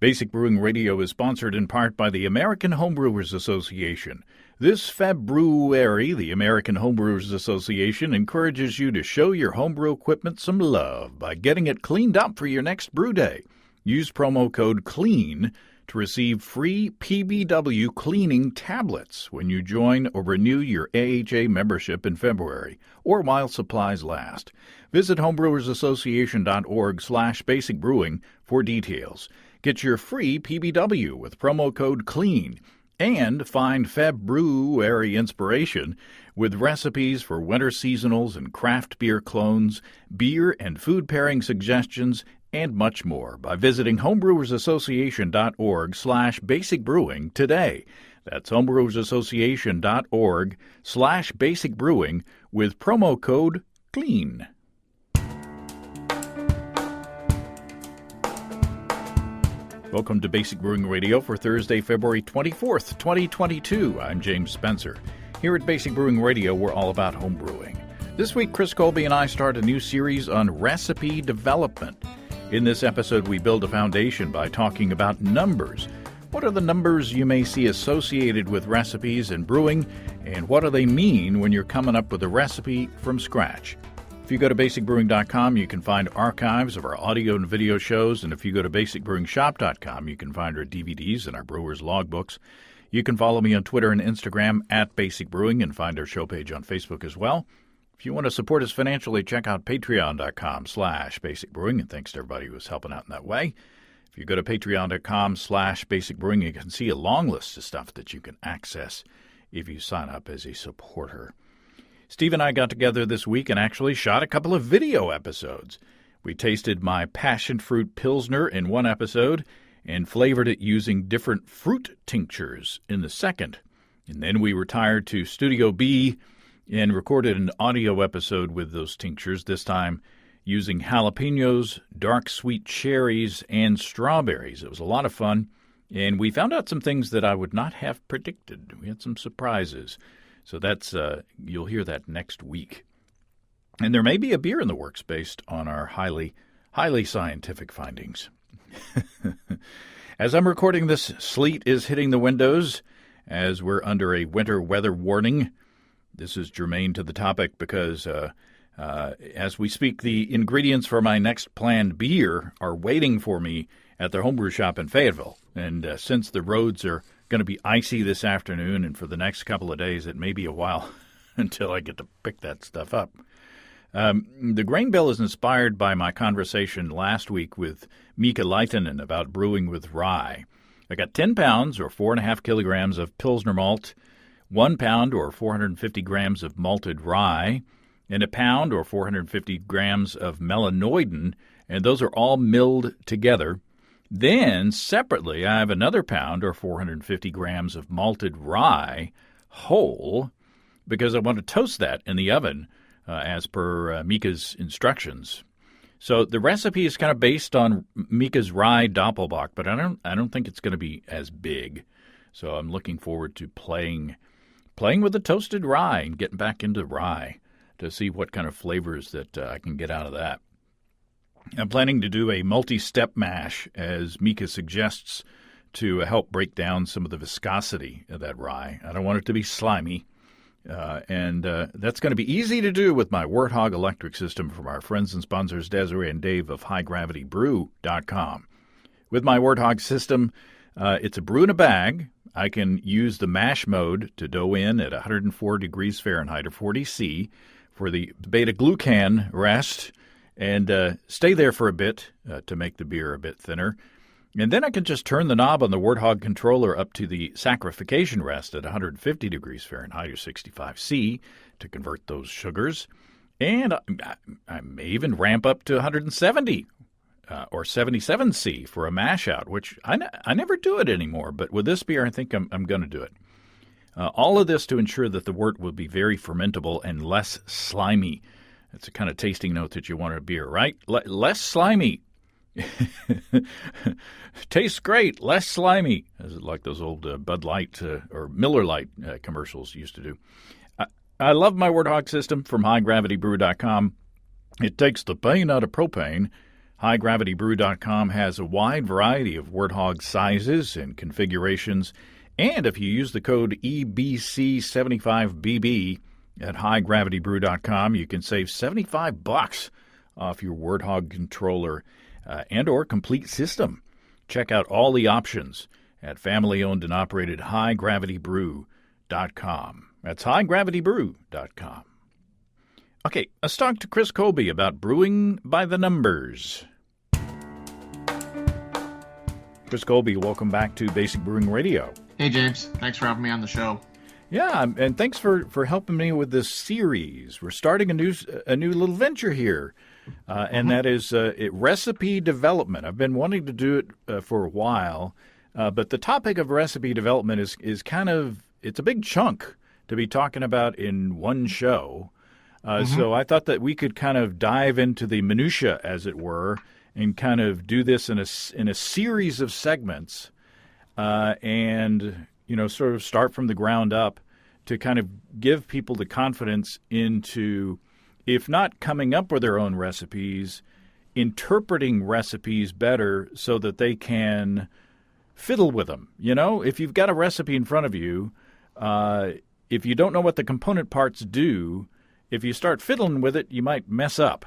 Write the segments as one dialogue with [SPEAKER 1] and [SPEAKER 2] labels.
[SPEAKER 1] Basic Brewing Radio is sponsored in part by the American Homebrewers Association. This February, the American Homebrewers Association encourages you to show your homebrew equipment some love by getting it cleaned up for your next brew day. Use promo code CLEAN to receive free PBW cleaning tablets when you join or renew your AHA membership in February, or while supplies last. Visit homebrewersassociation.org/basicbrewing for details. Get your free PBW with promo code CLEAN and find February inspiration with recipes for winter seasonals and craft beer clones, beer and food pairing suggestions, and much more by visiting homebrewersassociation.org/basicbrewing today. That's homebrewersassociation.org/basicbrewing with promo code CLEAN. Welcome to Basic Brewing Radio for Thursday, February 24th, 2022. I'm James Spencer. Here at Basic Brewing Radio, we're all about homebrewing. This week, Chris Colby and I start a new series on recipe development. In this episode, we build a foundation by talking about numbers. What are the numbers you may see associated with recipes and brewing, and what do they mean when you're coming up with a recipe from scratch? If you go to basicbrewing.com, you can find archives of our audio and video shows, and if you go to basicbrewingshop.com, you can find our DVDs and our brewers' logbooks. You can follow me on Twitter and Instagram at Basic Brewing and find our show page on Facebook as well. If you want to support us financially, check out patreon.com/basicbrewing, and thanks to everybody who's helping out in that way. If you go to patreon.com/basicbrewing, you can see a long list of stuff that you can access if you sign up as a supporter. Steve and I got together this week and actually shot a couple of video episodes. We tasted my passion fruit Pilsner in one episode and flavored it using different fruit tinctures in the second. And then we retired to Studio B and recorded an audio episode with those tinctures, this time using jalapenos, dark sweet cherries, and strawberries. It was a lot of fun, and we found out some things that I would not have predicted. We had some surprises. So that's you'll hear that next week. And there may be a beer in the works based on our highly scientific findings. As I'm recording this, sleet is hitting the windows as we're under a winter weather warning. This is germane to the topic because as we speak, the ingredients for my next planned beer are waiting for me at the homebrew shop in Fayetteville. And since the roads are going to be icy this afternoon, and for the next couple of days, it may be a while until I get to pick that stuff up. The grain bill is inspired by my conversation last week with Mika Leitinen about brewing with rye. I got 10 pounds or 4.5 kilograms of Pilsner malt, 1 pound or 450 grams of malted rye, and a pound or 450 grams of melanoidin, and those are all milled together. Then, separately, I have another pound or 450 grams of malted rye whole because I want to toast that in the oven as per Mika's instructions. So the recipe is kind of based on Mika's rye Doppelbock, but I don't think it's going to be as big. So I'm looking forward to playing with the toasted rye and getting back into rye to see what kind of flavors that I can get out of that. I'm planning to do a multi-step mash, as Mika suggests, to help break down some of the viscosity of that rye. I don't want it to be slimy, and that's going to be easy to do with my Warthog electric system from our friends and sponsors Desiree and Dave of HighGravityBrew.com. With my Warthog system, it's a brew in a bag. I can use the mash mode to dough in at 104 degrees Fahrenheit or 40 C for the beta-glucan rest, and stay there for a bit to make the beer a bit thinner. And then I can just turn the knob on the Warthog controller up to the saccharification rest at 150 degrees Fahrenheit or 65 C to convert those sugars. And I may even ramp up to 170 or 77 C for a mash out, which I never do it anymore. But with this beer, I think I'm going to do it. All of this to ensure that the wort will be very fermentable and less slimy. That's a kind of tasting note that you want in a beer, right? Less slimy. Tastes great, less slimy. As like those old Bud Light or Miller Lite commercials used to do. I love my Warthog system from HighGravityBrew.com. It takes the pain out of propane. HighGravityBrew.com has a wide variety of Warthog sizes and configurations, and if you use the code EBC75BB at HighGravityBrew.com, you can save $75 off your Warthog controller and or complete system. Check out all the options at family-owned and operated HighGravityBrew.com. That's HighGravityBrew.com. Okay, let's talk to Chris Colby about brewing by the numbers. Chris Colby, welcome back to Basic Brewing Radio.
[SPEAKER 2] Hey, James. Thanks for having me on the show.
[SPEAKER 1] Yeah, and thanks for helping me with this series. We're starting a new little venture here, and that is recipe development. I've been wanting to do it for a while, but the topic of recipe development is kind of, it's a big chunk to be talking about in one show. So I thought that we could kind of dive into the minutia, as it were, and kind of do this in a series of segments, and sort of start from the ground up to kind of give people the confidence into, if not coming up with their own recipes, interpreting recipes better so that they can fiddle with them. If you've got a recipe in front of you, if you don't know what the component parts do, if you start fiddling with it, you might mess up,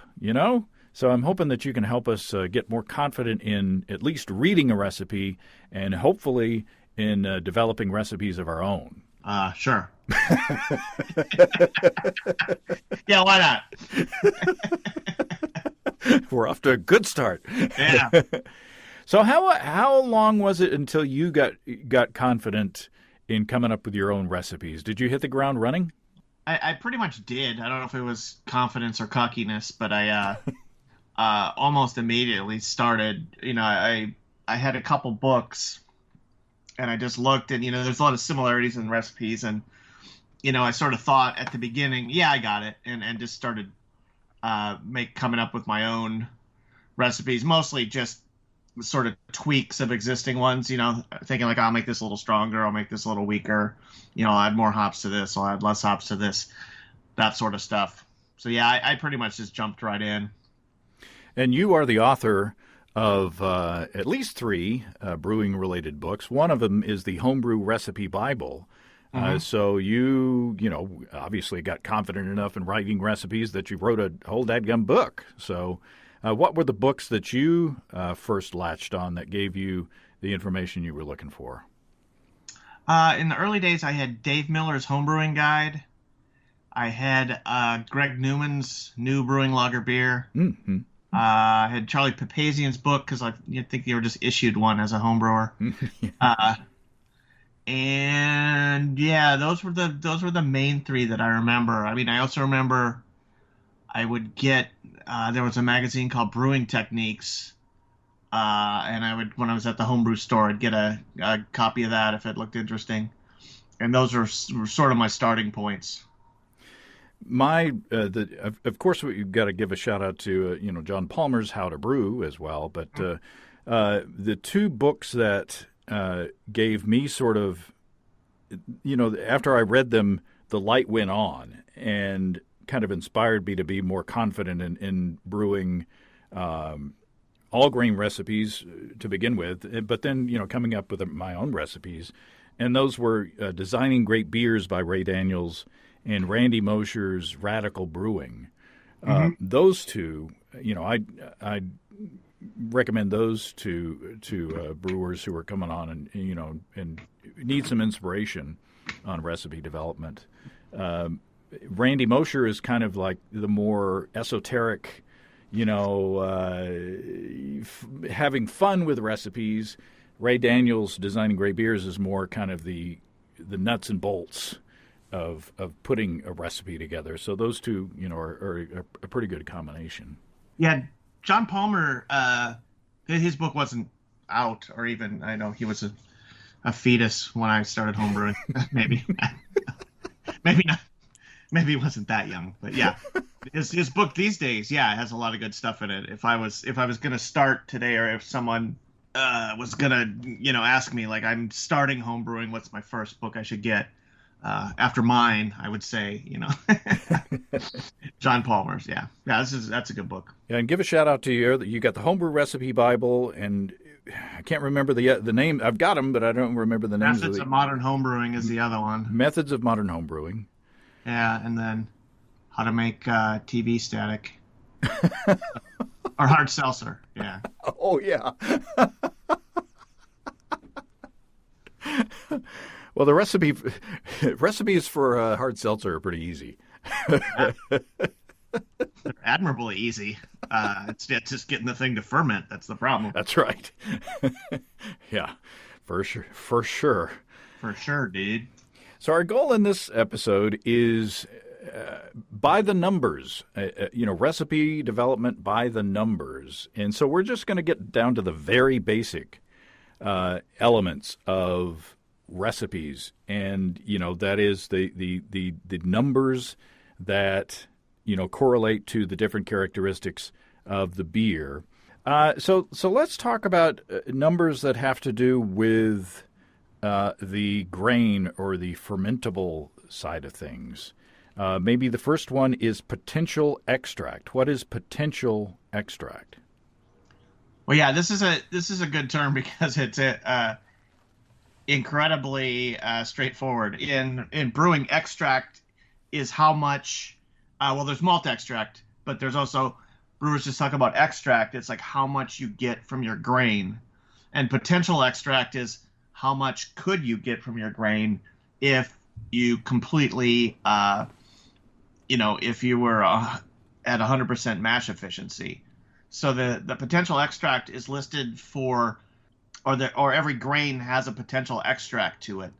[SPEAKER 1] So I'm hoping that you can help us get more confident in at least reading a recipe and hopefully in developing recipes of our own.
[SPEAKER 2] Sure. Yeah, why not?
[SPEAKER 1] We're off to a good start.
[SPEAKER 2] Yeah.
[SPEAKER 1] So how long was it until you got confident in coming up with your own recipes? Did you hit the ground running?
[SPEAKER 2] I pretty much did. I don't know if it was confidence or cockiness, but I almost immediately started. I had a couple books, and I just looked, and there's a lot of similarities in recipes, and I sort of thought at the beginning, yeah, I got it, and just started coming up with my own recipes, mostly just sort of tweaks of existing ones, thinking like, I'll make this a little stronger, I'll make this a little weaker, I'll add more hops to this, I'll add less hops to this, that sort of stuff. So yeah, I pretty much just jumped right in.
[SPEAKER 1] And you are the author of at least 3 brewing-related books. One of them is the Homebrew Recipe Bible. So you obviously got confident enough in writing recipes that you wrote a whole dadgum book. So what were the books that you first latched on that gave you the information you were looking for?
[SPEAKER 2] In the early days, I had Dave Miller's Homebrewing Guide. I had Greg Newman's New Brewing Lager Beer.
[SPEAKER 1] Mm-hmm.
[SPEAKER 2] I had Charlie Papazian's book because I think they were just issued one as a homebrewer. And yeah, those were the main 3 that I remember. I mean, I also remember I would get there was a magazine called Brewing Techniques, and I would, when I was at the homebrew store, I'd get a copy of that if it looked interesting, and those were sort of my starting points.
[SPEAKER 1] Of course, we've got to give a shout out to John Palmer's How to Brew as well. But the 2 books that gave me sort of, after I read them, the light went on and kind of inspired me to be more confident in brewing all grain recipes to begin with. But then coming up with my own recipes, and those were Designing Great Beers by Ray Daniels and Randy Mosher's Radical Brewing. Those 2, I recommend those to brewers who are coming on and and need some inspiration on recipe development. Randy Mosher is kind of like the more esoteric, having fun with recipes. Ray Daniels' Designing Great Beers is more kind of the nuts and bolts of putting a recipe together. So those 2, are a pretty good combination.
[SPEAKER 2] Yeah, John Palmer, his book wasn't out, or even, I know he was a fetus when I started homebrewing. Maybe not. Maybe he wasn't that young, but yeah, his book these days, yeah, it has a lot of good stuff in it. If I was gonna start today, or if someone was gonna ask me, like, I'm starting homebrewing, what's my first book I should get? after mine, I would say, John Palmer's. Yeah, yeah, that's a good book.
[SPEAKER 1] Yeah, and give a shout out to you. You got the Homebrew Recipe Bible, and I can't remember the name. I've got them, but I don't remember the names
[SPEAKER 2] Methods of Modern Homebrewing is the other one.
[SPEAKER 1] Methods of Modern Homebrewing.
[SPEAKER 2] Yeah, and then How to Make TV Static. Or Hard Seltzer. Yeah.
[SPEAKER 1] Oh, yeah. Well, the recipes for hard seltzer are pretty easy.
[SPEAKER 2] They're admirably easy. It's just getting the thing to ferment. That's the problem.
[SPEAKER 1] That's right. Yeah, for sure. For sure.
[SPEAKER 2] For sure, dude.
[SPEAKER 1] So our goal in this episode is by the numbers, recipe development by the numbers. And so we're just going to get down to the very basic elements of recipes, and that is the numbers that correlate to the different characteristics of the beer. So let's talk about numbers that have to do with the grain or the fermentable side of things. Maybe the first one is potential extract. What is potential extract?
[SPEAKER 2] Well, yeah, this is a good term because it's incredibly straightforward. In brewing, extract is how much. There's malt extract, but there's also brewers just talk about extract. It's like how much you get from your grain, and potential extract is how much could you get from your grain if you completely, if you were at 100% mash efficiency. So the potential extract is listed for, or every grain has a potential extract to it.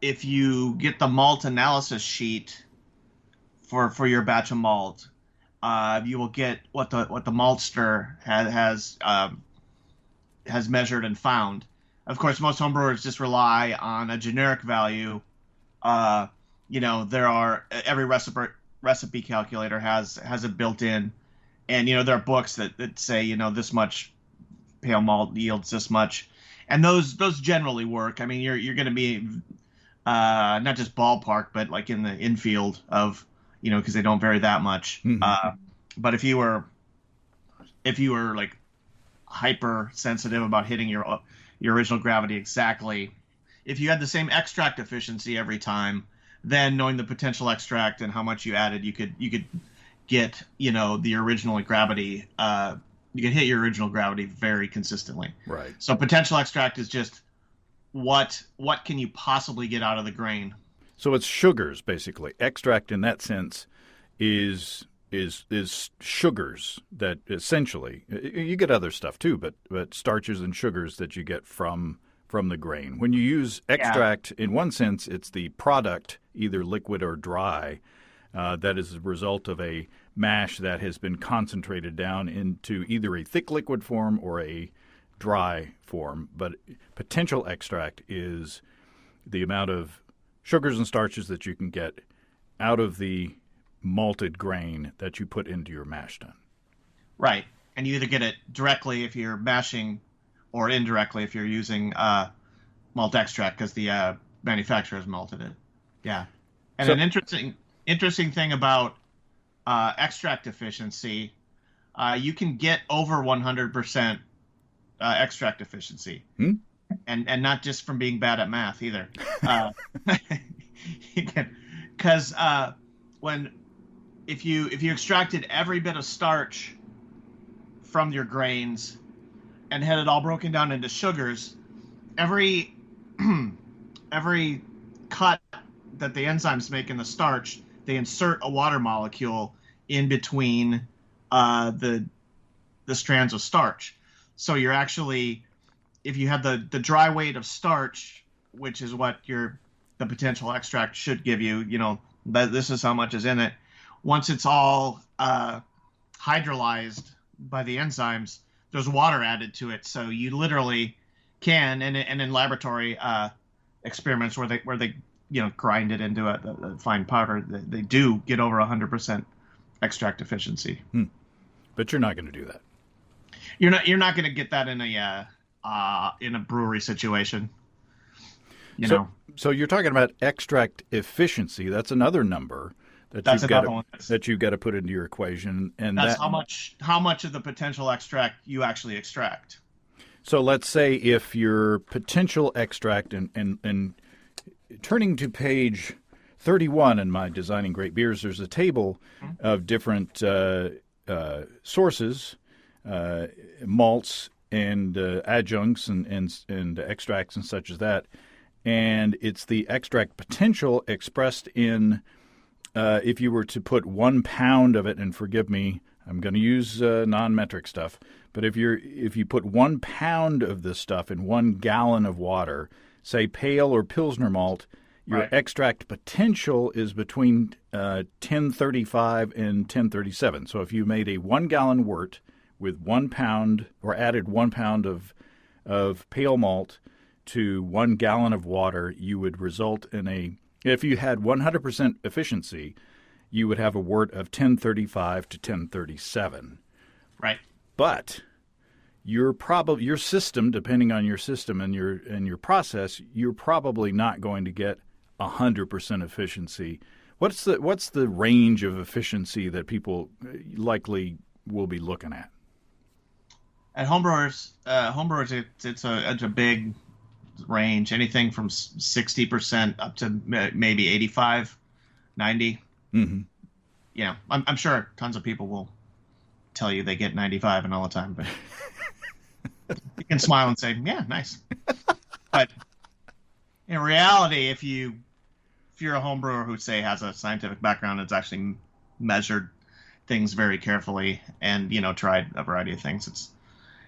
[SPEAKER 2] If you get the malt analysis sheet for your batch of malt, you will get what the maltster has measured and found. Of course, most homebrewers just rely on a generic value. Every recipe calculator has it built in, and there are books that say this much pale malt yields this much, and those generally work. I mean, you're going to be not just ballpark, but like in the infield of because they don't vary that much. Mm-hmm. But if you were like hyper sensitive about hitting your original gravity exactly, if you had the same extract efficiency every time, then knowing the potential extract and how much you added, you could get the original gravity. You can hit your original gravity very consistently.
[SPEAKER 1] Right.
[SPEAKER 2] So potential extract is just what can you possibly get out of the grain.
[SPEAKER 1] So it's sugars, basically. Extract in that sense is sugars that essentially, you get other stuff too, but starches and sugars that you get from the grain. When you use extract, in one sense, it's the product, either liquid or dry, that is the result of a mash that has been concentrated down into either a thick liquid form or a dry form. But potential extract is the amount of sugars and starches that you can get out of the malted grain that you put into your mash tun.
[SPEAKER 2] Right. And you either get it directly if you're mashing, or indirectly if you're using malt extract because the manufacturer has malted it. Yeah. And so, an interesting thing about extract efficiency, you can get over 100% extract efficiency. And not just from being bad at math either. Because if you extracted every bit of starch from your grains and had it all broken down into sugars, every cut that the enzymes make in the starch, they insert a water molecule in between the strands of starch. So you're actually, if you have the dry weight of starch, which is what the potential extract should give you, that this is how much is in it. Once it's all hydrolyzed by the enzymes, there's water added to it. So you literally can, and in laboratory experiments where they grind it into a fine powder, they do get over 100% extract efficiency.
[SPEAKER 1] But you're not going to do that.
[SPEAKER 2] You're not going to get that in a brewery situation. you
[SPEAKER 1] So,
[SPEAKER 2] know.
[SPEAKER 1] so you're talking about extract efficiency. That's another number that
[SPEAKER 2] That's
[SPEAKER 1] you've got
[SPEAKER 2] another
[SPEAKER 1] to
[SPEAKER 2] one.
[SPEAKER 1] put into your equation, and
[SPEAKER 2] That's
[SPEAKER 1] that.
[SPEAKER 2] how much of the potential extract you actually extract.
[SPEAKER 1] So let's say if your potential extract and turning to page 31 in my Designing Great Beers, there's a table of different sources, malts and adjuncts and extracts and such as that. And it's the extract potential expressed in, if you were to put 1 pound of it, and forgive me, I'm going to use non-metric stuff, but if you put 1 pound of this stuff in 1 gallon of water, say pale or Pilsner malt, your
[SPEAKER 2] Right.
[SPEAKER 1] extract potential is between 1035 and 1037. So if you made a 1 gallon wort with 1 pound, or added 1 pound of pale malt to 1 gallon of water, you would result in if you had 100% efficiency, you would have a wort of 1035 to 1037.
[SPEAKER 2] Right.
[SPEAKER 1] But your system, depending on your system and your process, you're probably not going to get 100% efficiency. What's the range of efficiency that people likely will be looking at?
[SPEAKER 2] At homebrewers, it's a big range, anything from 60% up to maybe 85, 90.
[SPEAKER 1] Mm-hmm.
[SPEAKER 2] You know, I'm sure tons of people will tell you they get 95 and all the time, but you can smile and say, yeah, nice. But in reality, if you're a home brewer who, say, has a scientific background, that's actually measured things very carefully and, tried a variety of things, it's,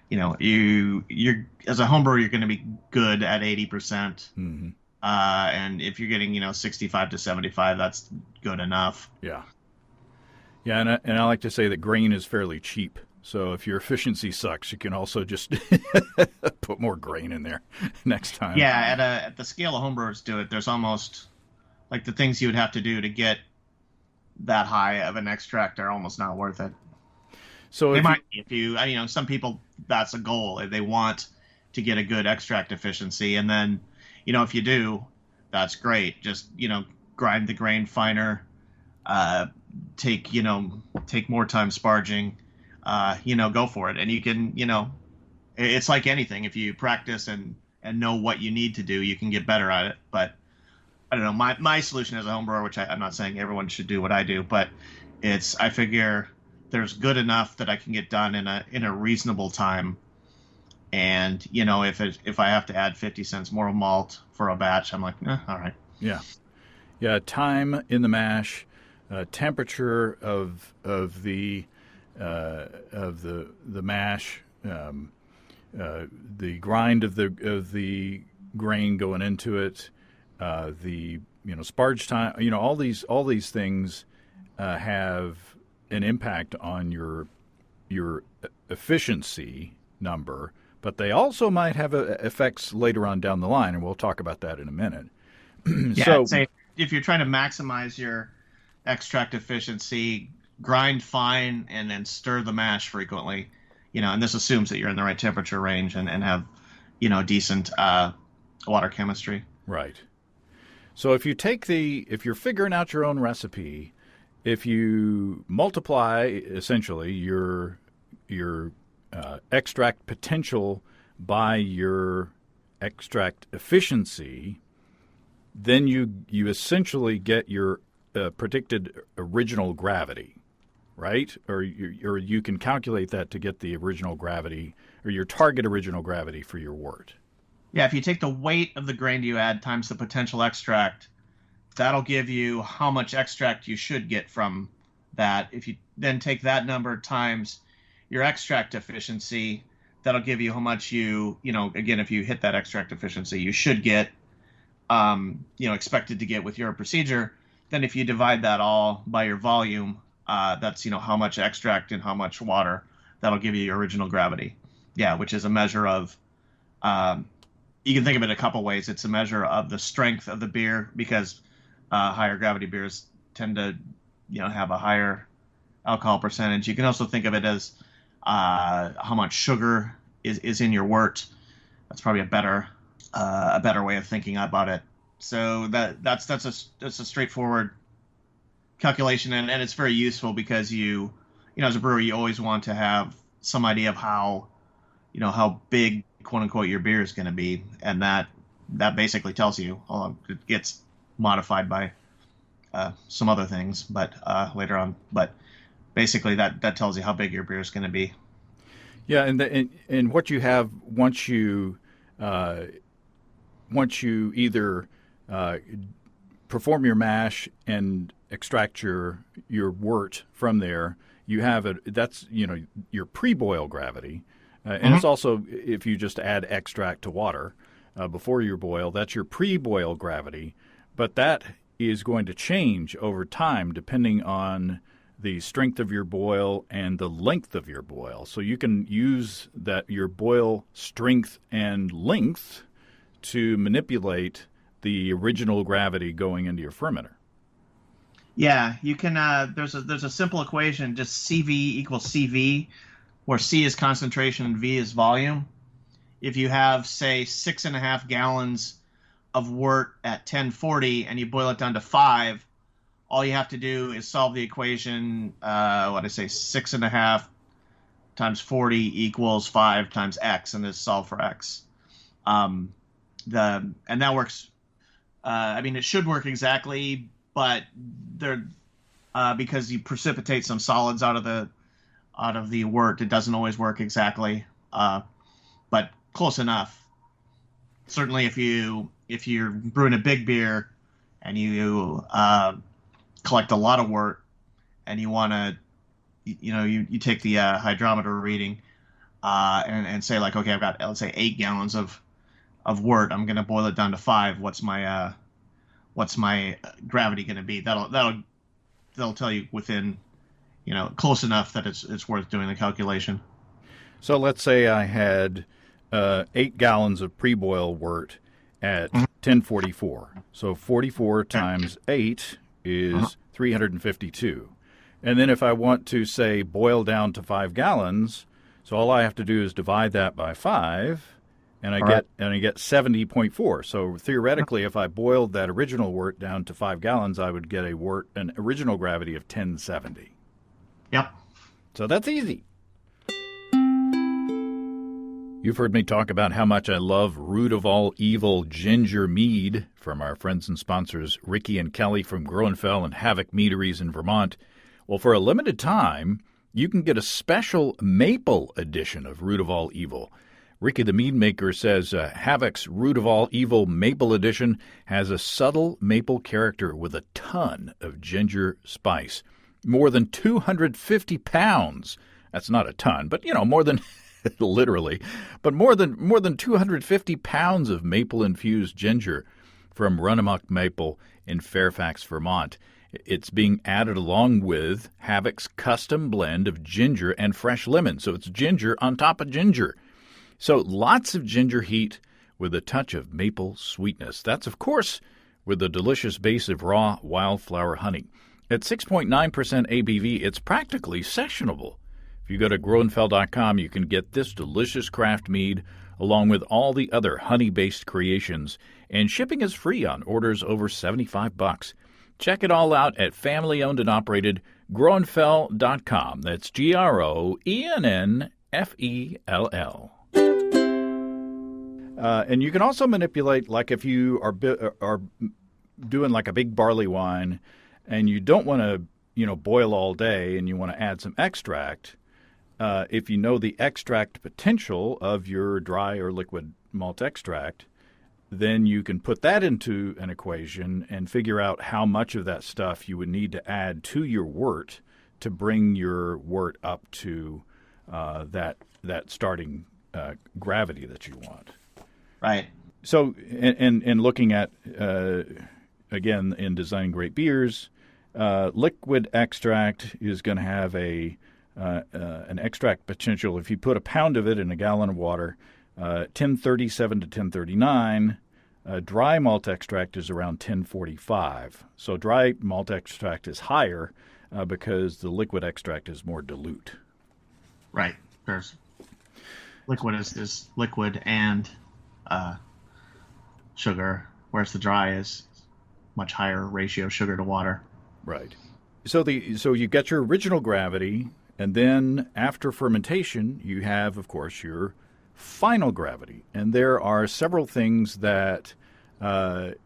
[SPEAKER 2] you're as a home brewer, you're going to be good at 80%.
[SPEAKER 1] Mm-hmm.
[SPEAKER 2] And if you're getting, 65 to 75, that's good enough.
[SPEAKER 1] Yeah. Yeah, and I like to say that grain is fairly cheap. So if your efficiency sucks, you can also just put more grain in there next time.
[SPEAKER 2] Yeah, at the scale of homebrewers do it, there's almost like the things you would have to do to get that high of an extract are almost not worth it.
[SPEAKER 1] So
[SPEAKER 2] if some people, that's a goal. They want to get a good extract efficiency, and then, if you do, that's great. Just, grind the grain finer, take more time sparging, go for it. And you can, it's like anything. If you practice and know what you need to do, you can get better at it. But I don't know, my solution as a home brewer, which I'm not saying everyone should do what I do, but I figure there's good enough that I can get done in a reasonable time. And, if I have to add 50 cents more malt for a batch, I'm like, all right.
[SPEAKER 1] Yeah. Yeah. Time in the mash, temperature of the mash, the grind of the grain going into it, the sparge time, all these things have an impact on your efficiency number, but they also might have effects later on down the line, and we'll talk about that in a minute.
[SPEAKER 2] Yeah,
[SPEAKER 1] So,
[SPEAKER 2] say if you're trying to maximize your extract efficiency, grind fine and then stir the mash frequently. And this assumes that you're in the right temperature range and have, decent water chemistry.
[SPEAKER 1] right. So if you're figuring out your own recipe, if you multiply essentially your extract potential by your extract efficiency, then you essentially get your predicted original gravity, right? Or you can calculate that to get the original gravity or your target original gravity for your wort.
[SPEAKER 2] Yeah, if you take the weight of the grain you add times the potential extract, that'll give you how much extract you should get from that. If you then take that number times your extract efficiency, that'll give you how much again, if you hit that extract efficiency, you should get, expected to get with your procedure. Then if you divide that all by your volume, that's, how much extract and how much water, that'll give you your original gravity. Yeah, which is a measure of, you can think of it a couple ways. It's a measure of the strength of the beer because higher gravity beers tend to, have a higher alcohol percentage. You can also think of it as how much sugar is in your wort. That's probably a better way of thinking about it. So that's a straightforward calculation, and it's very useful because as a brewer, you always want to have some idea of how big, quote unquote, your beer is going to be, and that basically tells you. It gets modified by some other things, but later on. But basically, that tells you how big your beer is going to be.
[SPEAKER 1] Yeah, and what you have once you either perform your mash and extract your wort from there, you have that's your pre-boil gravity, and it's also, if you just add extract to water before you boil, that's your pre-boil gravity, but that is going to change over time depending on the strength of your boil and the length of your boil. So you can use your boil strength and length to manipulate the original gravity going into your fermenter.
[SPEAKER 2] Yeah, you can. There's a simple equation, just CV equals CV, where C is concentration and V is volume. If you have, say, 6.5 gallons of wort at 1040 and you boil it down to 5, all you have to do is solve the equation. 6.5 times 40 equals 5 times X, and just solve for X. And that works. It should work exactly, but because you precipitate some solids out of the wort, it doesn't always work exactly, but close enough. Certainly, if you're brewing a big beer and you collect a lot of wort and you want to, you take the hydrometer reading and say, like, okay, I've got, let's say, 8 gallons of wort. I'm going to boil it down to 5. What's my gravity going to be? That'll tell you within, close enough that it's worth doing the calculation.
[SPEAKER 1] So let's say I had 8 gallons of pre-boil wort at 1044. So 44 times 8 is 352. And then if I want to, say, boil down to 5 gallons, so all I have to do is divide that by 5, and I get 70.4. So theoretically, if I boiled that original wort down to 5 gallons, I would get an original gravity of 1070.
[SPEAKER 2] Yep.
[SPEAKER 1] So that's easy. You've heard me talk about how much I love root of all evil ginger mead from our friends and sponsors Ricky and Kelly from Groenfell and Havoc Meaderies in Vermont. Well, for a limited time, you can get a special maple edition of Root of All Evil. Ricky the mead maker says Havoc's Root of All Evil Maple Edition has a subtle maple character with a ton of ginger spice. More than 250 pounds. That's not a ton, but, more than... literally, but more than 250 pounds of maple-infused ginger from Runamuck Maple in Fairfax, Vermont. It's being added along with Havoc's custom blend of ginger and fresh lemon, so it's ginger on top of ginger. So lots of ginger heat with a touch of maple sweetness. That's, of course, with the delicious base of raw wildflower honey. At 6.9% ABV, it's practically sessionable. If you go to Groenfell.com, you can get this delicious craft mead along with all the other honey-based creations, and shipping is free on orders over $75. Check it all out at family-owned and operated Groenfell.com. That's Groennfell. And you can also manipulate, like if you are doing like a big barley wine and you don't want to, boil all day and you want to add some extract. If you know the extract potential of your dry or liquid malt extract, then you can put that into an equation and figure out how much of that stuff you would need to add to your wort to bring your wort up to that starting gravity that you want.
[SPEAKER 2] Right.
[SPEAKER 1] So, and looking at, again, in designing great beers, liquid extract is going to have an extract potential. If you put a pound of it in a gallon of water, 1037 to 1039. Dry malt extract is around 1045. So dry malt extract is higher because the liquid extract is more dilute.
[SPEAKER 2] Right. There's liquid is liquid and sugar. whereas the dry is much higher ratio of sugar to water.
[SPEAKER 1] Right. So you get your original gravity, and then after fermentation, you have, of course, your final gravity. And there are several things that that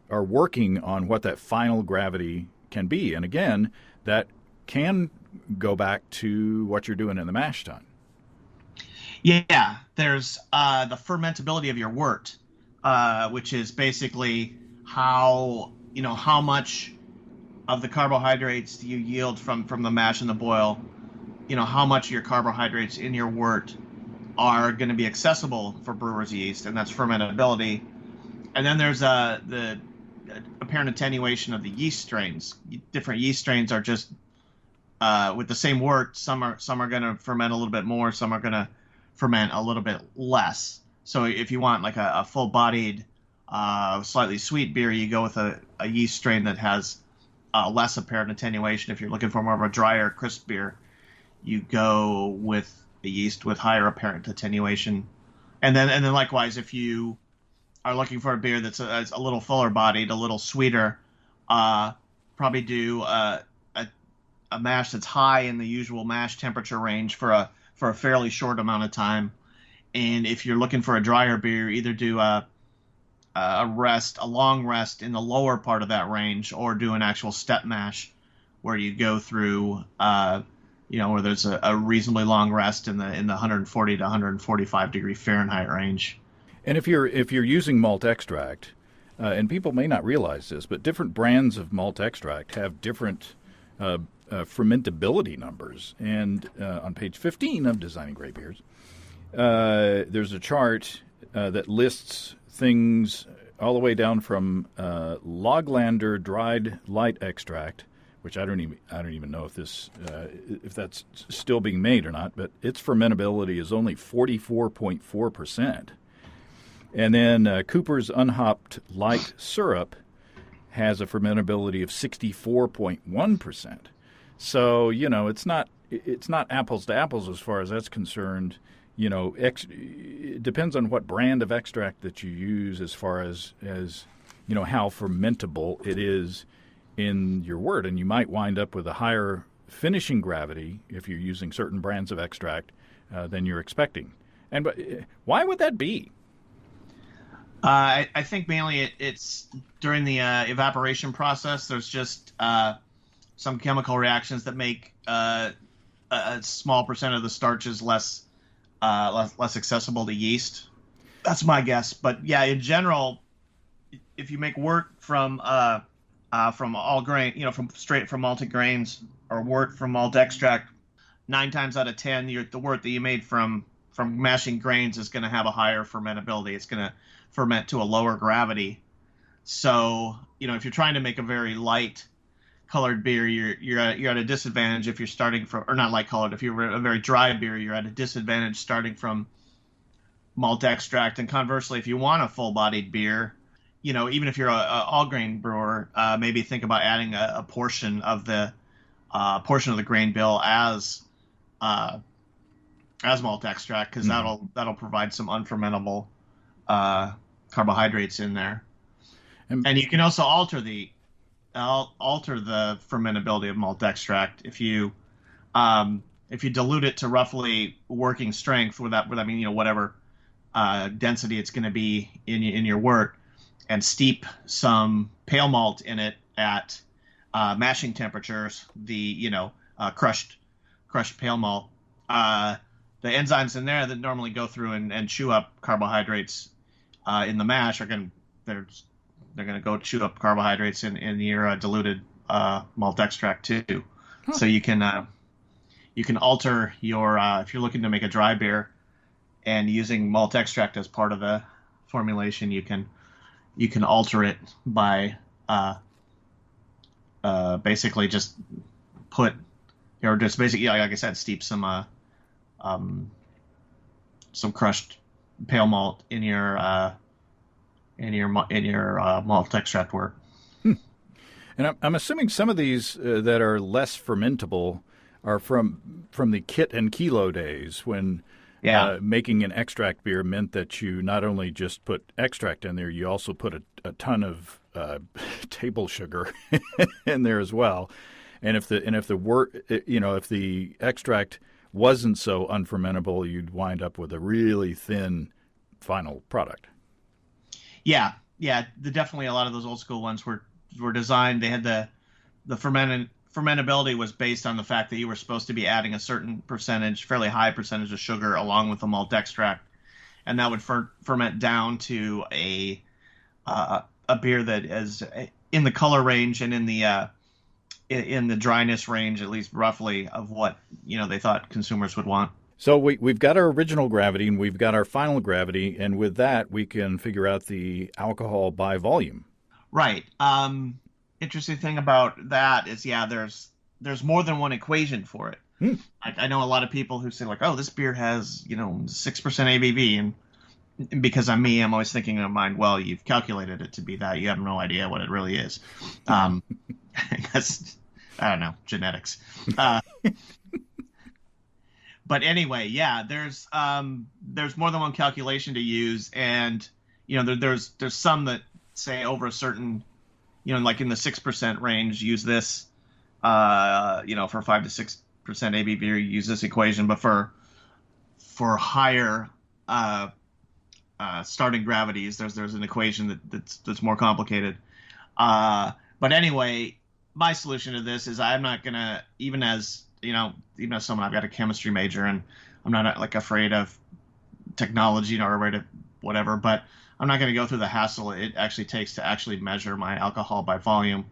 [SPEAKER 1] are working on what that final gravity can be. And again, that can go back to what you're doing in the mash tun.
[SPEAKER 2] Yeah, there's the fermentability of your wort, which is basically how much of the carbohydrates do you yield from the mash and the boil. How much of your carbohydrates in your wort are going to be accessible for brewer's yeast, and that's fermentability. And then there's the apparent attenuation of the yeast strains. Different yeast strains are just with the same wort. Some are going to ferment a little bit more. Some are going to ferment a little bit less. So if you want like a full-bodied, slightly sweet beer, you go with a yeast strain that has less apparent attenuation. If you're looking for more of a drier, crisp beer, you go with a yeast with higher apparent attenuation. And then likewise, if you are looking for a beer that's a little fuller bodied, a little sweeter, probably do a mash that's high in the usual mash temperature range for a fairly short amount of time. And if you're looking for a drier beer, either do a long rest in the lower part of that range, or do an actual step mash where you go through where there's a reasonably long rest in the 140 to 145 degree Fahrenheit range.
[SPEAKER 1] And if you're using malt extract, and people may not realize this, but different brands of malt extract have different fermentability numbers. And on page 15 of Designing Great Beers, there's a chart that lists things all the way down from Loglander dried light extract, which I don't even know if that's still being made or not, but its fermentability is only 44.4%. And then Cooper's unhopped light syrup has a fermentability of 64.1%. So, it's not apples to apples as far as that's concerned. It depends on what brand of extract that you use as far as how fermentable it is in your wort. And you might wind up with a higher finishing gravity if you're using certain brands of extract than you're expecting. And why would that be?
[SPEAKER 2] I think mainly it's during the evaporation process. There's just some chemical reactions that make a small percent of the starches less accessible to yeast. That's my guess. But yeah, in general, if you make wort from all grain, from malted grains, or wort from malt extract, 9 times out of 10, the wort that you made from mashing grains is going to have a higher fermentability. It's going to ferment to a lower gravity. So, if you're trying to make a very light colored beer, you're at a disadvantage if you're starting from, or not light colored. If you're a very dry beer, you're at a disadvantage starting from malt extract. And conversely, if you want a full bodied beer, even if you're a all grain brewer, maybe think about adding a portion of the grain bill as malt extract, because that'll provide some unfermentable carbohydrates in there. And you can also alter the fermentability of malt extract if you dilute it to roughly working strength, with that I mean whatever density it's going to be in your wort, and steep some pale malt in it at mashing temperatures. The crushed pale malt. The enzymes in there that normally go through and chew up carbohydrates in the mash they're going to go chew up carbohydrates in your diluted malt extract too. Huh. So you can alter your if you're looking to make a dry beer and using malt extract as part of the formulation, you can alter it by basically just like I said, steep some crushed pale malt in your malt extract wort.
[SPEAKER 1] And I'm assuming some of these that are less fermentable are from the kit and kilo days when
[SPEAKER 2] Yeah.
[SPEAKER 1] Making an extract beer meant that you not only just put extract in there, you also put a ton of table sugar in there as well. And if the extract wasn't so unfermentable, you'd wind up with a really thin final product.
[SPEAKER 2] Yeah. Yeah. Definitely a lot of those old school ones were designed. They had the fermentability was based on the fact that you were supposed to be adding a certain percentage, fairly high percentage of sugar along with the malt extract, and that would ferment down to a beer that is in the color range and in the dryness range, at least roughly, of what they thought consumers would want.
[SPEAKER 1] So we've got our original gravity and we've got our final gravity, and with that we can figure out the alcohol by volume.
[SPEAKER 2] Right. Interesting thing about that is, yeah, there's more than one equation for it. I know a lot of people who say like, oh, this beer has 6% ABV, and because I'm me, I'm always thinking in my mind, well, you've calculated it to be that. You have no idea what it really is. I guess, I don't know, genetics. But anyway, yeah, there's more than one calculation to use, and there's some that say over a certain, like in the 6% range, use this, for 5 to 6% ABV, use this equation, but for higher starting gravities, there's an equation that's more complicated. But anyway, my solution to this is I'm not gonna, even as someone, I've got a chemistry major and I'm not like afraid of technology or afraid of whatever, but I'm not going to go through the hassle it actually takes to actually measure my alcohol by volume.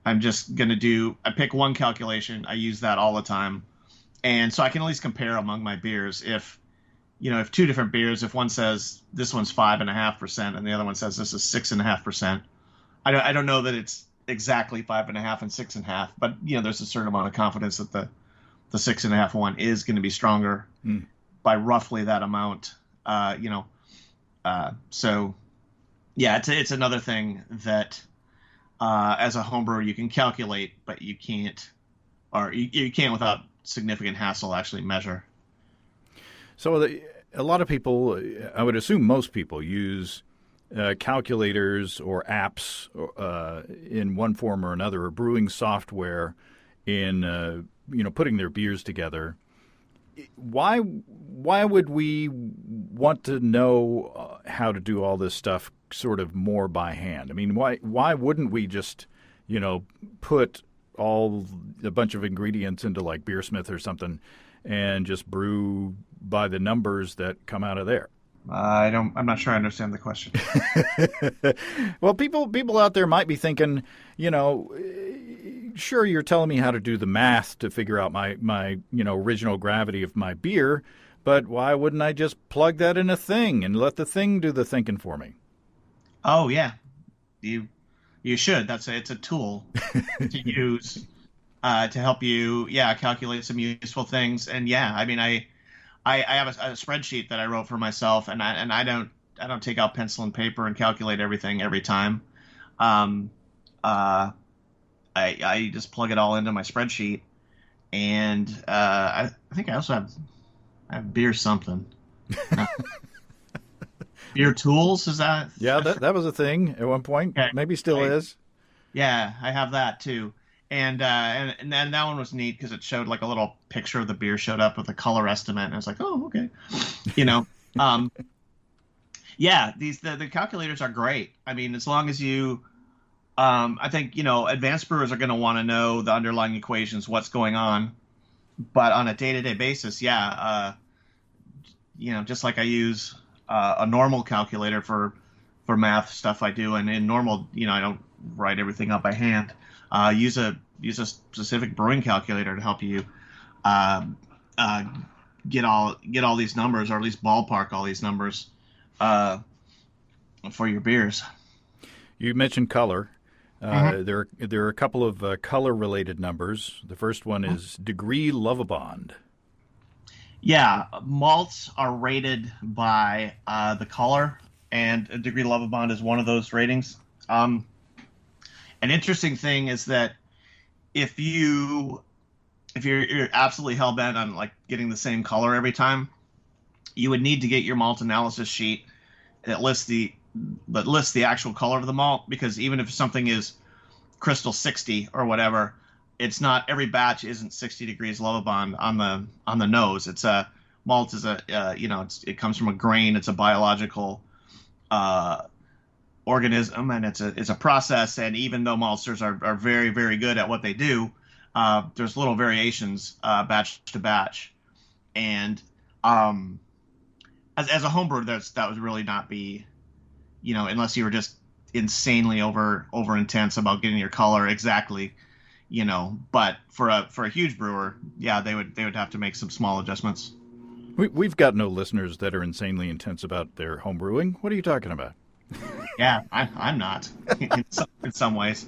[SPEAKER 2] I'm just going to I pick one calculation. I use that all the time. And so I can at least compare among my beers. If two different beers, if one says this one's 5.5% and the other one says this is 6.5%, I don't know that it's exactly 5.5 and 6.5, but there's a certain amount of confidence that the 6.5 one is going to be stronger by roughly that amount. So yeah, it's another thing that as a homebrewer you can calculate, but you can't without significant hassle actually measure.
[SPEAKER 1] So a lot of people, I would assume most people, use calculators or apps in one form or another, or brewing software in putting their beers together. Why would we want to know how to do all this stuff sort of more by hand? I mean, why wouldn't we just put a bunch of ingredients into like Beersmith or something and just brew by the numbers that come out of there?
[SPEAKER 2] I'm not sure I understand the question.
[SPEAKER 1] Well, people out there might be thinking, sure, you're telling me how to do the math to figure out my original gravity of my beer, but why wouldn't I just plug that in a thing and let the thing do the thinking for me?
[SPEAKER 2] Oh yeah, you should. It's a tool to use to help you, calculate some useful things. And yeah, I mean, I have a spreadsheet that I wrote for myself, and I don't take out pencil and paper and calculate everything every time. I just plug it all into my spreadsheet, and I think I also have beer something. Beer tools, is that?
[SPEAKER 1] Yeah, that was a thing at one point. Okay. Maybe still is.
[SPEAKER 2] Yeah, I have that too. And then that one was neat because it showed like a little picture of the beer showed up with a color estimate, and I was like, oh, okay, yeah, the calculators are great. I mean, as long as you, I think advanced brewers are going to want to know the underlying equations, what's going on, but on a day-to-day basis, just like I use a normal calculator for math stuff I do, and in normal, I don't write everything up by hand. Use a specific brewing calculator to help you get all these numbers, or at least ballpark all these numbers for your beers.
[SPEAKER 1] You mentioned color. There are a couple of color related numbers. The first one is degree Lovibond.
[SPEAKER 2] Yeah, malts are rated by the color, and a degree Lovibond is one of those ratings. An interesting thing is that if you're absolutely hell bent on like getting the same color every time, you would need to get your malt analysis sheet that lists the actual color of the malt, because even if something is crystal 60 or whatever, it's not, every batch isn't 60 degrees Lovibond on the nose. It's a malt is a it comes from a grain. It's a biological organism, and it's a process. And even though maltsters are very, very good at what they do, there's little variations batch to batch. And as a homebrewer, that would really not be, unless you were just insanely over intense about getting your color exactly, But for a huge brewer, yeah, they would have to make some small adjustments.
[SPEAKER 1] We've got no listeners that are insanely intense about their home brewing. What are you talking about?
[SPEAKER 2] Yeah, I'm not in some ways.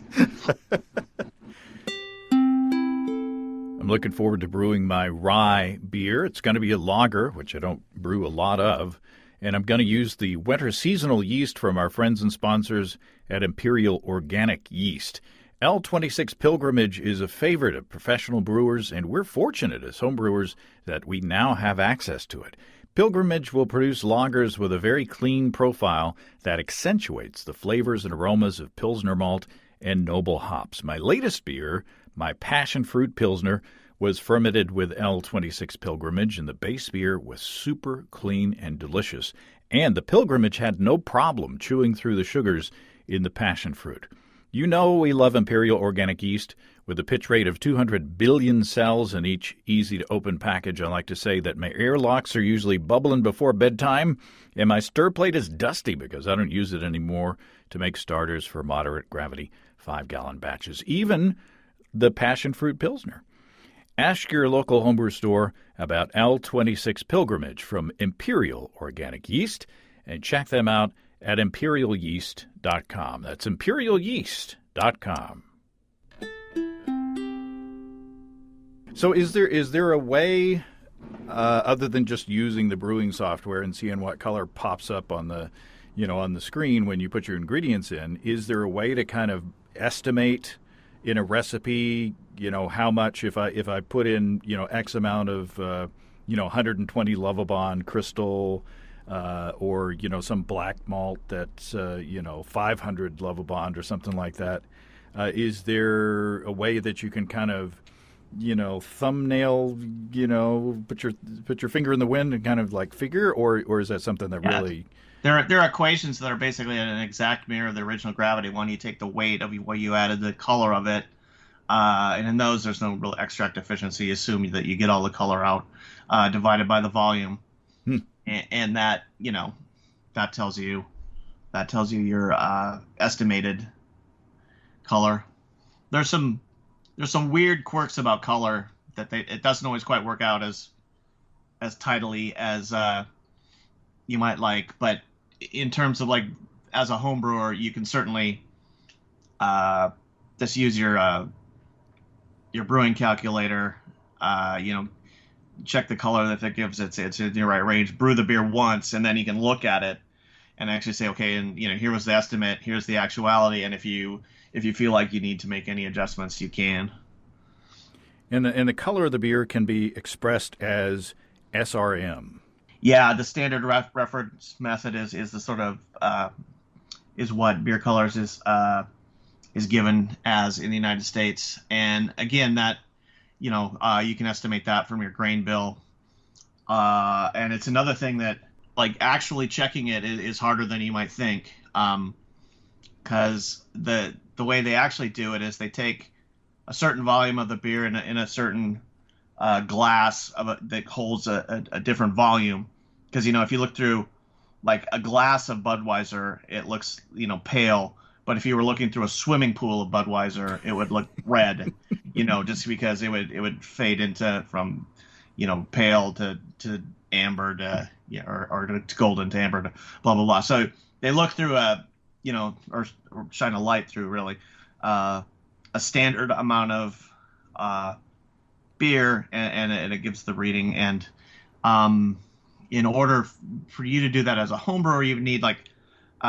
[SPEAKER 1] I'm looking forward to brewing my rye beer. It's going to be a lager, which I don't brew a lot of, and I'm going to use the winter seasonal yeast from our friends and sponsors at Imperial Organic Yeast. L26 Pilgrimage is a favorite of professional brewers, and we're fortunate as homebrewers that we now have access to it. Pilgrimage will produce lagers with a very clean profile that accentuates the flavors and aromas of Pilsner malt and noble hops. My latest beer, my Passion Fruit Pilsner, was fermented with L26 Pilgrimage, and the base beer was super clean and delicious. And the Pilgrimage had no problem chewing through the sugars in the passion fruit. You know we love Imperial Organic Yeast. With a pitch rate of 200 billion cells in each easy-to-open package, I like to say that my airlocks are usually bubbling before bedtime, and my stir plate is dusty because I don't use it anymore to make starters for moderate gravity 5-gallon batches, even the Passion Fruit Pilsner. Ask your local homebrew store about L26 Pilgrimage from Imperial Organic Yeast, and check them out at imperialyeast.com. That's imperialyeast.com. So is there a way, other than just using the brewing software and seeing what color pops up on the screen when you put your ingredients in, is there a way to kind of estimate in a recipe, how much, if I put in, X amount of, 120 Lovibond crystal, or, some black malt that's, 500 Lovibond or something like that. Is there a way that you can kind of, thumbnail, put your finger in the wind and kind of like figure, or is that something that really...
[SPEAKER 2] There are equations that are basically an exact mirror of the original gravity. One, you take the weight of what you added, the color of it, and in those, there's no real extract efficiency. You assume that you get all the color out, divided by the volume, and that that tells you your estimated color. There's some weird quirks about color that it doesn't always quite work out as tidily as you might like, but in terms of like as a home brewer, you can certainly just use your brewing calculator, check the color that gives it's in the right range, brew the beer once, and then you can look at it and actually say, okay, and here was the estimate, here's the actuality, and if you feel like you need to make any adjustments, you can.
[SPEAKER 1] And the color of the beer can be expressed as SRM.
[SPEAKER 2] Yeah, the standard reference method is the sort of is what beer colors is given as in the United States, and again that you can estimate that from your grain bill, and it's another thing that like actually checking it is harder than you might think, because the way they actually do it is they take a certain volume of the beer in a certain glass that holds a different volume, because if you look through like a glass of Budweiser, it looks pale, but if you were looking through a swimming pool of Budweiser, it would look red, just because it would fade into from pale to amber to or to golden to amber to blah blah blah. So they look through or shine a light through really a standard amount of beer, and it gives the reading. And in order for you to do that as a home brewer, you need like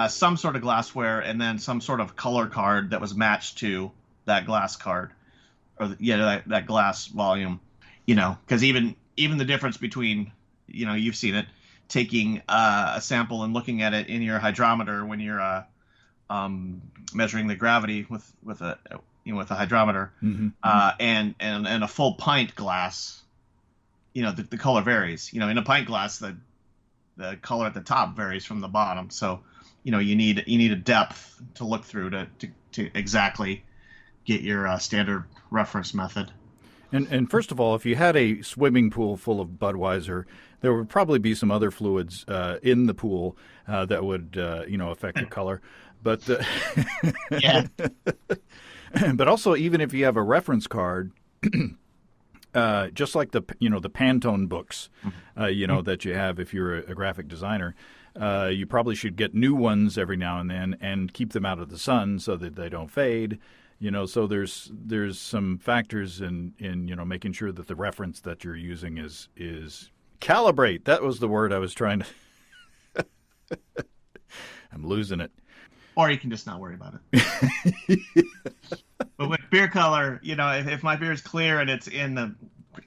[SPEAKER 2] some sort of glassware and then some sort of color card that was matched to that glass card, or that glass volume. Because even the difference between you've seen it, taking a sample and looking at it in your hydrometer when you're measuring the gravity with a with a hydrometer, and a full pint glass, the color varies. In a pint glass, the color at the top varies from the bottom. So, you need a depth to look through to exactly get your standard reference method.
[SPEAKER 1] And first of all, if you had a swimming pool full of Budweiser, there would probably be some other fluids in the pool that would affect the color. But
[SPEAKER 2] yeah.
[SPEAKER 1] But also, even if you have a reference card, just like the Pantone books, that you have if you're a graphic designer, you probably should get new ones every now and then and keep them out of the sun so that they don't fade. So there's some factors in making sure that the reference that you're using is calibrate. That was the word I was trying to. I'm losing it.
[SPEAKER 2] Or you can just not worry about it. But with beer color, if my beer is clear and it's in the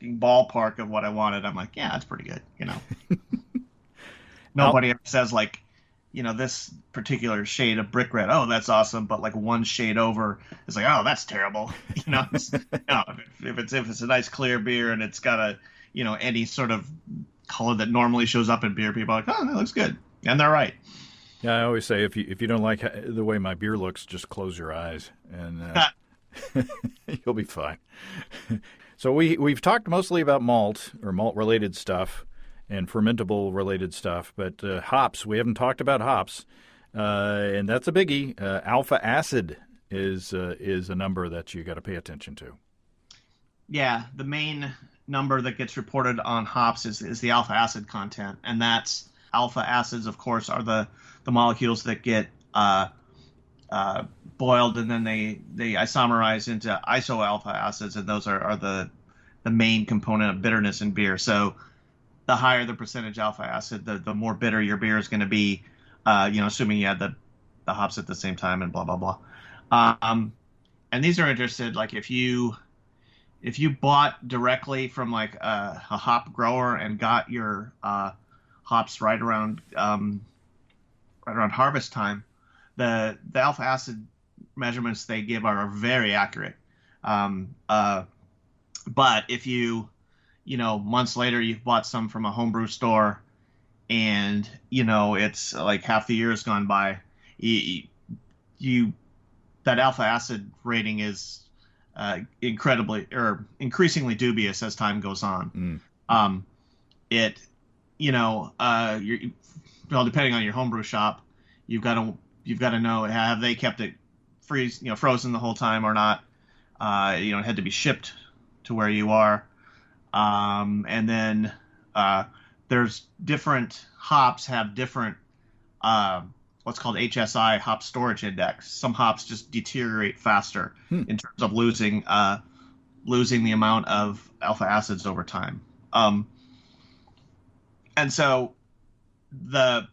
[SPEAKER 2] ballpark of what I wanted, I'm like, yeah, that's pretty good. Nobody ever says like, this particular shade of brick red, oh, that's awesome, but like one shade over is like, oh, that's terrible. If it's a nice clear beer and it's got any sort of color that normally shows up in beer, people are like, oh, that looks good, and they're right.
[SPEAKER 1] Yeah, I always say if you don't like the way my beer looks, just close your eyes and you'll be fine. So we've talked mostly about malt or malt related stuff and fermentable related stuff, but hops, we haven't talked about hops, and that's a biggie. Alpha acid is a number that you got to pay attention to. Yeah,
[SPEAKER 2] the main number that gets reported on hops is the alpha acid content, and that's alpha acids, of course, are the molecules that get boiled and then they isomerize into isoalpha acids, and those are the main component of bitterness in beer. So the higher the percentage alpha acid, the more bitter your beer is going to be, assuming you had the hops at the same time and blah, blah, blah. And these are interested, like if you bought directly from like a hop grower and got your hops right around harvest time, the alpha acid measurements they give are very accurate. But if you months later you've bought some from a homebrew store and it's like half the year has gone by, that alpha acid rating is increasingly dubious as time goes on. Depending on your homebrew shop, you've got to know, have they kept it frozen the whole time or not? It had to be shipped to where you are. And then there's different hops have different what's called HSI, hop storage index. Some hops just deteriorate faster in terms of losing the amount of alpha acids over time. And so the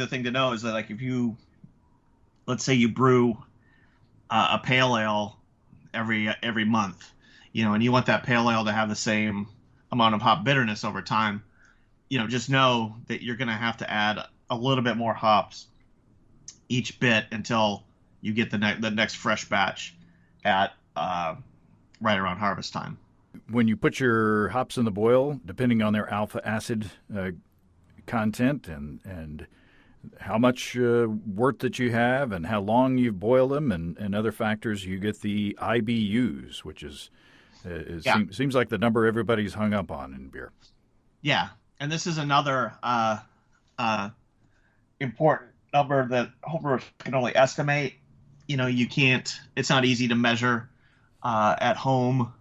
[SPEAKER 2] thing to know is that, like, if let's say you brew a pale ale every month, and you want that pale ale to have the same amount of hop bitterness over time, just know that you're going to have to add a little bit more hops each bit until you get the next fresh batch at right around harvest time.
[SPEAKER 1] When you put your hops in the boil, depending on their alpha acid content and how much wort that you have and how long you've boiled them and other factors, you get the IBUs, which seems like the number everybody's hung up on in beer.
[SPEAKER 2] Yeah, and this is another important number that homebrewers can only estimate. It's not easy to measure at home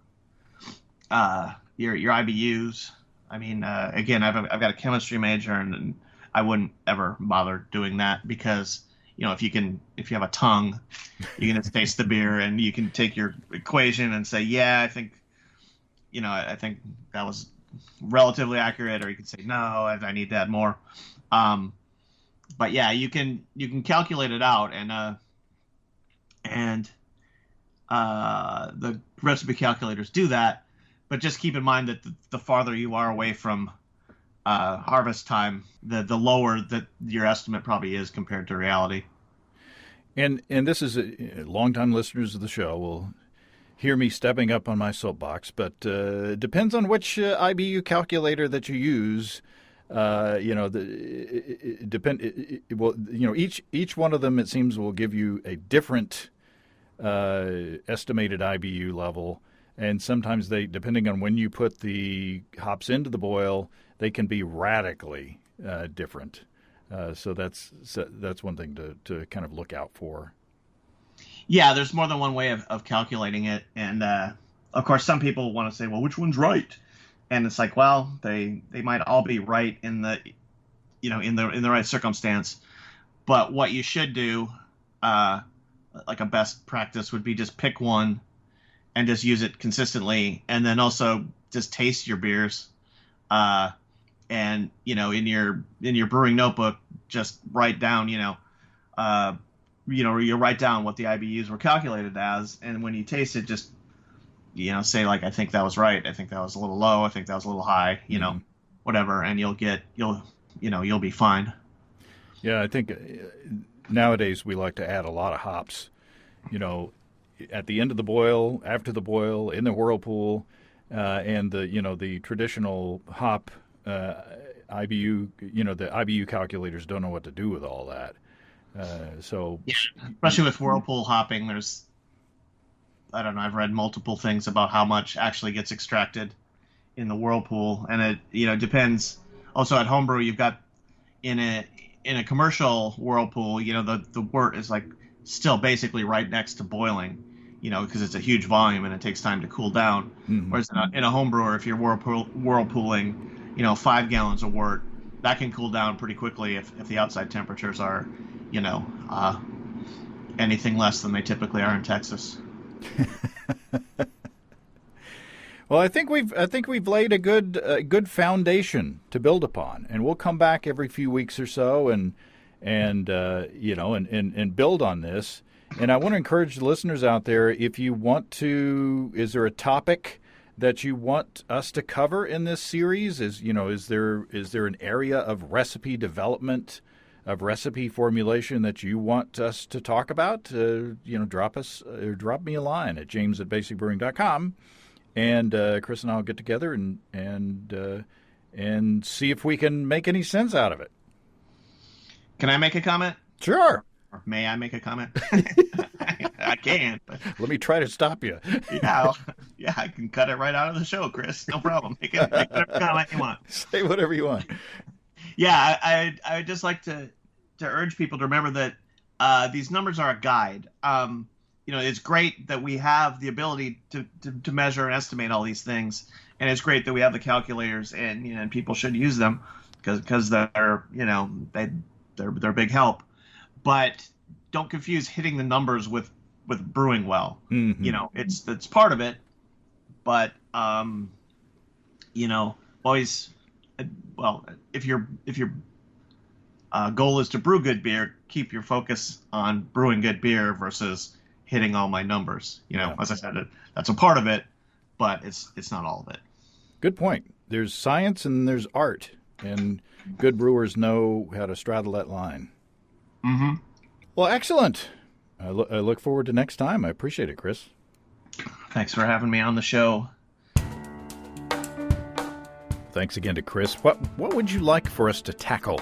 [SPEAKER 2] your IBUs. Again, I've got a chemistry major, and I wouldn't ever bother doing that because, if you have a tongue, you can just taste the beer and you can take your equation and say, yeah, I think that was relatively accurate, or you can say, no, I need to add more. But yeah, you can calculate it out, and the recipe calculators do that. But just keep in mind that the farther you are away from harvest time, the lower that your estimate probably is compared to reality.
[SPEAKER 1] And this is longtime listeners of the show will hear me stepping up on my soapbox, but it depends on which IBU calculator that you use. Each one of them, it seems, will give you a different estimated IBU level, and sometimes they, depending on when you put the hops into the boil, they can be radically different. So that's one thing to kind of look out for.
[SPEAKER 2] Yeah, there's more than one way of calculating it, and of course, some people want to say, "Well, which one's right?" And it's like, well, they might all be right in the right circumstance, but what you should do, like a best practice, would be just pick one and just use it consistently, and then also just taste your beers, and in your brewing notebook, just write down, you write down what the IBUs were calculated as, and when you taste it, just say, like, I think that was right, I think that was a little low, I think that was a little high, whatever, and you'll be fine.
[SPEAKER 1] Yeah, I think nowadays we like to add a lot of hops, at the end of the boil, after the boil, in the whirlpool, and the traditional hop IBU, the IBU calculators don't know what to do with all that.
[SPEAKER 2] Yeah, especially with whirlpool hopping, I don't know, I've read multiple things about how much actually gets extracted in the whirlpool, and it depends. Also at Homebrew, you've got in a commercial whirlpool, the wort is like still basically right next to boiling, because it's a huge volume and it takes time to cool down. Mm-hmm. Whereas in a home brewer, if you're whirlpooling, 5 gallons of wort, that can cool down pretty quickly if the outside temperatures are, anything less than they typically are in Texas.
[SPEAKER 1] Well, I think we've laid a good foundation to build upon, and we'll come back every few weeks or so and build on this. And I want to encourage the listeners out there, if you want to, is there a topic that you want us to cover in this series? Is there an area of recipe development, of recipe formulation that you want us to talk about? Drop me a line at james@basicbrewing.com, and Chris and I will get together and see if we can make any sense out of it.
[SPEAKER 2] Can I make a comment?
[SPEAKER 1] Sure.
[SPEAKER 2] Or may I make a comment? I can. But...
[SPEAKER 1] Let me try to stop you.
[SPEAKER 2] Yeah, I can cut it right out of the show, Chris. No problem. Make whatever comment you want.
[SPEAKER 1] Say whatever you want.
[SPEAKER 2] Yeah, I would just like to urge people to remember that these numbers are a guide. It's great that we have the ability to measure and estimate all these things, and it's great that we have the calculators, and people should use them because they're they're a big help. But don't confuse hitting the numbers with brewing well. Mm-hmm. It's part of it, but always, well, if your goal is to brew good beer, keep your focus on brewing good beer versus hitting all my numbers. As I said, that's a part of it, but it's not all of it.
[SPEAKER 1] Good point. There's science and there's art, and good brewers know how to straddle that line.
[SPEAKER 2] Mm-hmm.
[SPEAKER 1] Well, excellent. I look forward to next time. I appreciate it, Chris.
[SPEAKER 2] Thanks for having me on the show.
[SPEAKER 1] Thanks again to Chris. What would you like for us to tackle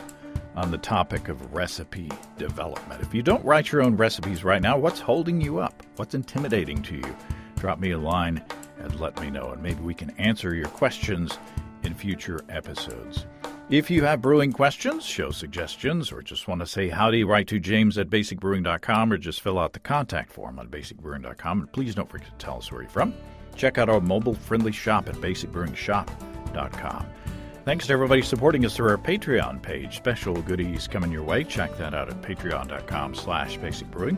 [SPEAKER 1] on the topic of recipe development? If you don't write your own recipes right now, what's holding you up? What's intimidating to you? Drop me a line and let me know, and maybe we can answer your questions in future episodes. If you have brewing questions, show suggestions, or just want to say howdy, write to james@basicbrewing.com, or just fill out the contact form on basicbrewing.com. And please don't forget to tell us where you're from. Check out our mobile-friendly shop at basicbrewingshop.com. Thanks to everybody supporting us through our Patreon page. Special goodies coming your way. Check that out at patreon.com/basicbrewing.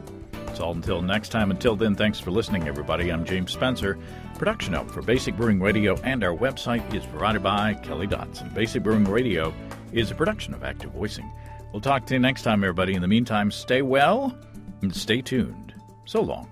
[SPEAKER 1] It's all until next time. Until then, thanks for listening, everybody. I'm James Spencer. Production help for Basic Brewing Radio and our website is provided by Kelly Dotson. Basic Brewing Radio is a production of Active Voicing. We'll talk to you next time, everybody. In the meantime, stay well and stay tuned. So long.